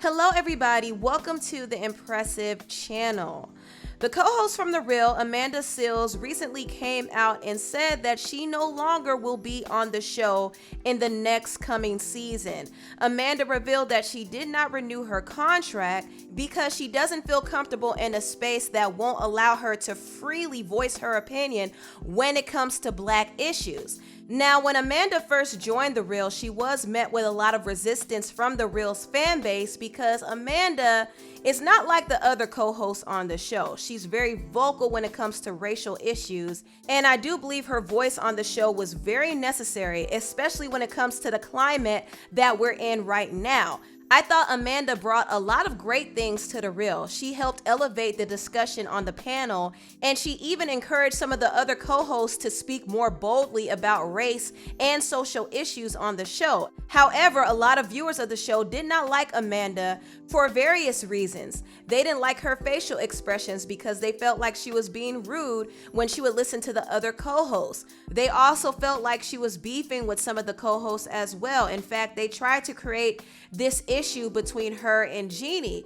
Hello everybody, welcome to the Empressive channel. The co-host from The Real, Amanda Seales, recently came out and said that she no longer will be on the show in the next coming season. Amanda revealed that she did not renew her contract because she doesn't feel comfortable in a space that won't allow her to freely voice her opinion when it comes to Black issues. Now, when Amanda first joined The Real, she was met with a lot of resistance from The Real's fan base because Amanda is not like the other co-hosts on the show. She's very vocal when it comes to racial issues, and I do believe her voice on the show was very necessary, especially when it comes to the climate that we're in right now. I thought Amanda brought a lot of great things to The Real. She helped elevate the discussion on the panel, and she even encouraged some of the other co-hosts to speak more boldly about race and social issues on the show. However, a lot of viewers of the show did not like Amanda for various reasons. They didn't like her facial expressions because they felt like she was being rude when she would listen to the other co-hosts. They also felt like she was beefing with some of the co-hosts as well. In fact, they tried to create this issue between her and Jeannie.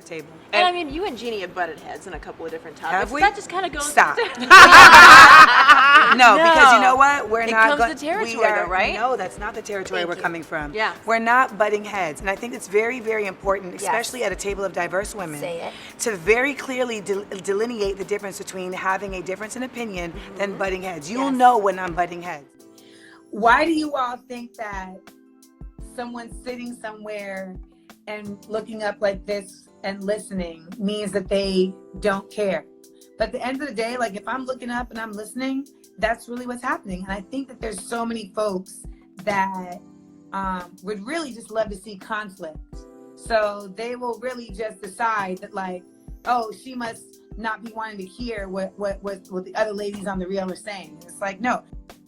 Table. And I mean, you and Jeannie have butted heads in a couple of different topics. Have we? That just kind of goes. Stop. No, because you know what? We're not. It comes to territory, though, right? No, that's not the territory we're coming from. Yeah. We're not butting heads, and I think it's very, very important, especially at a table of diverse women, to very clearly delineate the difference between having a difference in opinion than butting heads. You'll know when I'm butting heads. Why do you all think that someone sitting somewhere and looking up like this and listening means that they don't care? But at the end of the day, like if I'm looking up and I'm listening, that's really what's happening. And I think that there's so many folks that would really just love to see conflict. So they will really just decide that like, oh, she must not be wanting to hear what the other ladies on The Real are saying. It's like, no.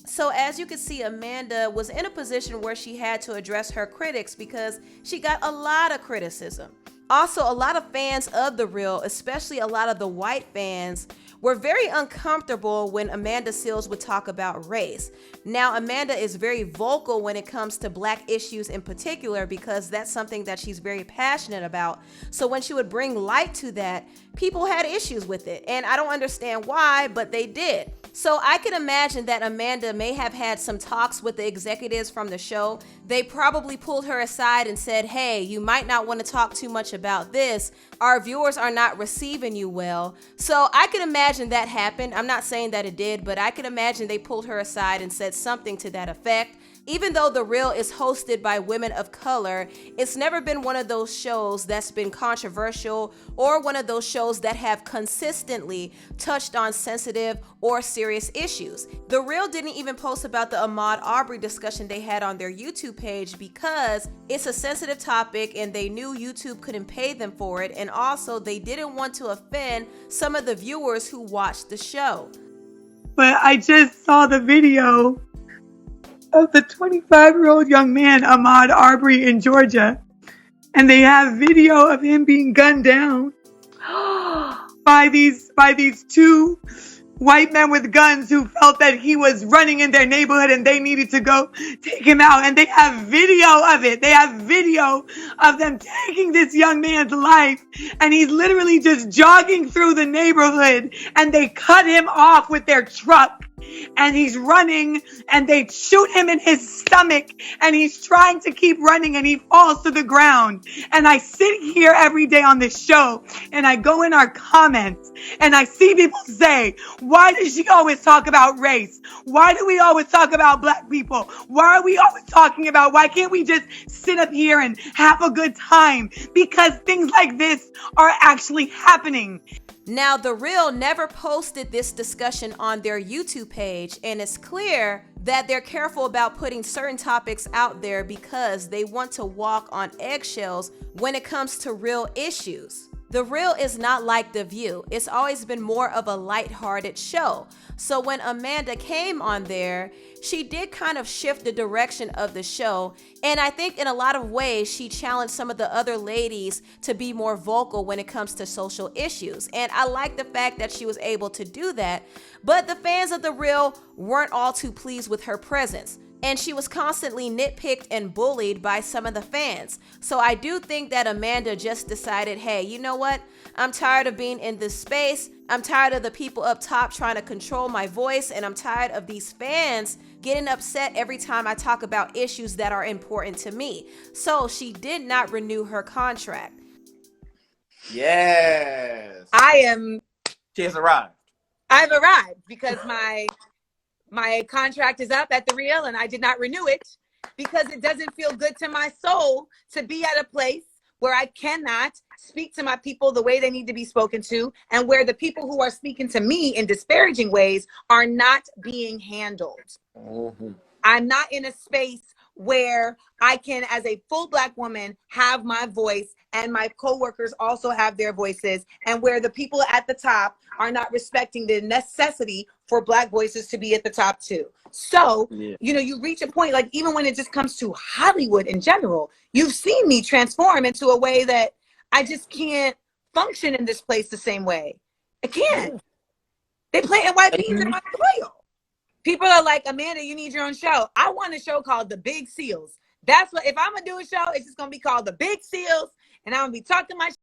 So as you can see, Amanda was in a position where she had to address her critics because she got a lot of criticism. Also, a lot of fans of The Real, especially a lot of the white fans, were very uncomfortable when Amanda Seales would talk about race. Now, Amanda is very vocal when it comes to Black issues in particular because that's something that she's very passionate about. So when she would bring light to that, people had issues with it. And I don't understand why, but they did. So I can imagine that Amanda may have had some talks with the executives from the show. They probably pulled her aside and said, hey, you might not want to talk too much about this. Our viewers are not receiving you well. So I can imagine that happened. I'm not saying that it did, but I can imagine they pulled her aside and said something to that effect. Even though The Real is hosted by women of color, it's never been one of those shows that's been controversial or one of those shows that have consistently touched on sensitive or serious issues. The Real didn't even post about the Ahmaud Arbery discussion they had on their YouTube page because it's a sensitive topic and they knew YouTube couldn't pay them for it, and also they didn't want to offend some of the viewers who watched the show. But I just saw the video of the 25-year-old young man, Ahmaud Arbery, in Georgia. And they have video of him being gunned down by these two white men with guns who felt that he was running in their neighborhood and they needed to go take him out. And they have video of it. They have video of them taking this young man's life. And he's literally just jogging through the neighborhood and they cut him off with their truck. And he's running and they shoot him in his stomach and he's trying to keep running and he falls to the ground. And I sit here every day on this show and I go in our comments and I see people say, why does she always talk about race? Why do we always talk about Black people? Why are we always talking about, why can't we just sit up here and have a good time? Because things like this are actually happening. Now, The Real never posted this discussion on their YouTube page, and it's clear that they're careful about putting certain topics out there because they want to walk on eggshells when it comes to real issues. The Real is not like The View. It's always been more of a lighthearted show. So when Amanda came on there, she did kind of shift the direction of the show. And I think in a lot of ways, she challenged some of the other ladies to be more vocal when it comes to social issues. And I like the fact that she was able to do that. But the fans of The Real weren't all too pleased with her presence. and she was constantly nitpicked and bullied by some of the fans. So I do think that Amanda just decided, hey, you know what? I'm tired of being in this space. I'm tired of the people up top trying to control my voice, and I'm tired of these fans getting upset every time I talk about issues that are important to me. So she did not renew her contract. Yes. She has arrived. I've arrived because my contract is up at the Real and I did not renew it because it doesn't feel good to my soul to be at a place where I cannot speak to my people the way they need to be spoken to, and where the people who are speaking to me in disparaging ways are not being handled. Mm-hmm. I'm not in a space where I can, as a full Black woman, have my voice and my coworkers also have their voices, and where the people at the top are not respecting the necessity for Black voices to be at the top too. So, you know, you reach a point, like even when it just comes to Hollywood in general, you've seen me transform into a way that I just can't function in this place the same way. I can't. They planting white beans in my soil. People are like, Amanda, you need your own show. I want a show called The Big Seals. That's what, if I'm gonna do a show, it's just gonna be called The Big Seals, and I'm gonna be talking my shit,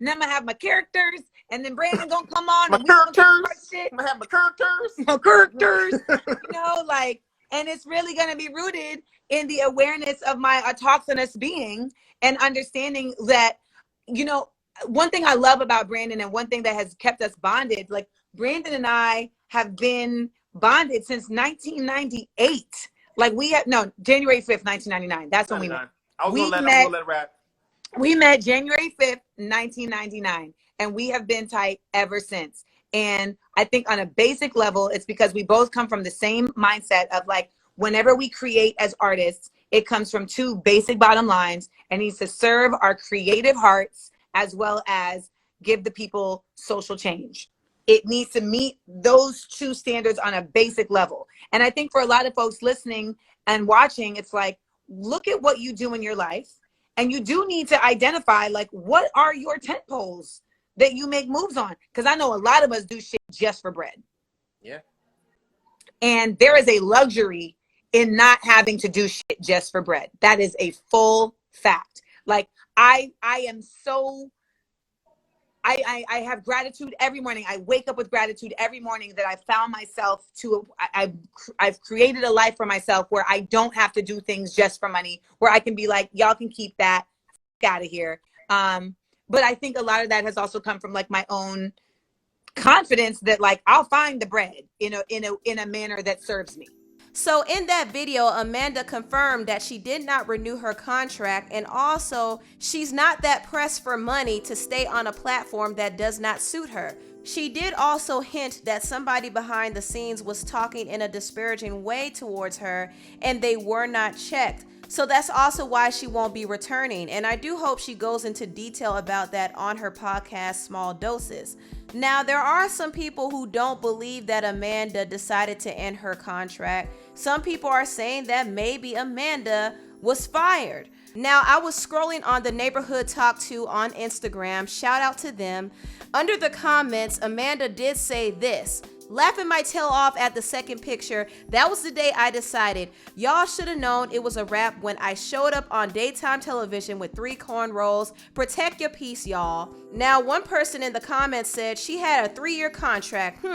and I'm gonna have my characters, and then Brandon gonna come on and we gonna talk shit. I'm gonna have my characters. My characters. You know, like, and it's really gonna be rooted in the awareness of my autochthonous being and understanding that, you know, one thing I love about Brandon and one thing that has kept us bonded, like Brandon and I have been bonded since 1998. Like we have, no, January 5th, 1999. That's when we met. We met January 5th, 1999, and we have been tight ever since. And I think on a basic level, it's because we both come from the same mindset of like, whenever we create as artists, it comes from two basic bottom lines, and needs to serve our creative hearts as well as give the people social change. It needs to meet those two standards on a basic level. And I think for a lot of folks listening and watching, it's like, look at what you do in your life. And you do need to identify, like, what are your tent poles that you make moves on? Because I know a lot of us do shit just for bread. Yeah. And there is a luxury in not having to do shit just for bread. That is a full fact. Like, I am so... I have gratitude every morning. I wake up with gratitude every morning that I found myself I've created a life for myself where I don't have to do things just for money, where I can be like, y'all can keep that out of here. But I think a lot of that has also come from like my own confidence that like, I'll find the bread in a manner that serves me. So in that video, Amanda confirmed that she did not renew her contract, and also she's not that pressed for money to stay on a platform that does not suit her. She did also hint that somebody behind the scenes was talking in a disparaging way towards her and they were not checked. So that's also why she won't be returning, and I do hope she goes into detail about that on her podcast, Small Doses. Now, there are some people who don't believe that Amanda decided to end her contract. Some people are saying that maybe Amanda was fired. Now, I was scrolling on the Neighborhood Talk 2 on Instagram. Shout out to them. Under the comments, Amanda did say this: laughing my tail off at the second picture. That was the day I decided y'all should have known it was a wrap when I showed up on daytime television with 3 cornrows. Protect your peace, y'all. Now, one person in the comments said she had a 3-year contract.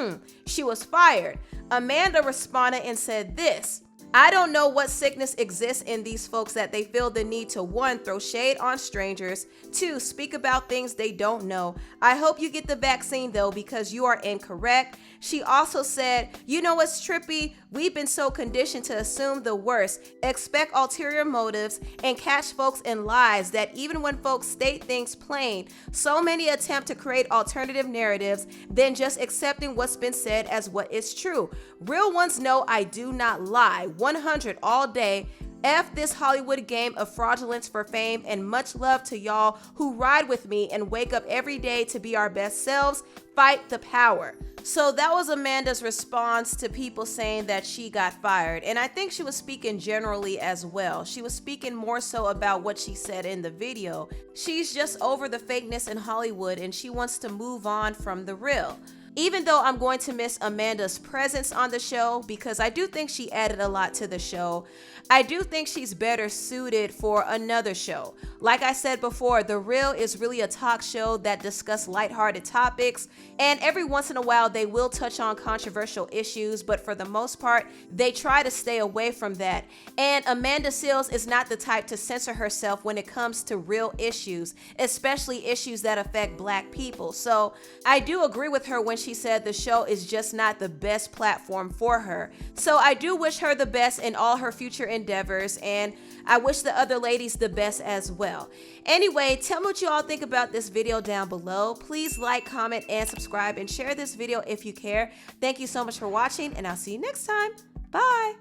She was fired. Amanda responded and said this: I don't know what sickness exists in these folks that they feel the need to 1, throw shade on strangers, 2, speak about things they don't know. I hope you get the vaccine though, because you are incorrect. She also said, you know what's trippy? We've been so conditioned to assume the worst, expect ulterior motives, and catch folks in lies that even when folks state things plain, so many attempt to create alternative narratives than just accepting what's been said as what is true. Real ones know I do not lie. 100 all day. F this Hollywood game of fraudulence for fame, and much love to y'all who ride with me and wake up every day to be our best selves. Fight the power. So that was Amanda's response to people saying that she got fired. And I think she was speaking generally as well. She was speaking more so about what she said in the video. She's just over the fakeness in Hollywood and she wants to move on from the real. Even though I'm going to miss Amanda's presence on the show because I do think she added a lot to the show, I do think she's better suited for another show. Like I said before, The Real is really a talk show that discusses lighthearted topics, and every once in a while they will touch on controversial issues, but for the most part, they try to stay away from that. And Amanda Seales is not the type to censor herself when it comes to real issues, especially issues that affect Black people. So I do agree with her when she said the show is just not the best platform for her. So I do wish her the best in all her future endeavors, and I wish the other ladies the best as well. Anyway, tell me what you all think about this video down below. Please like, comment, and subscribe, and share this video if you care. Thank you so much for watching, and I'll see you next time. Bye.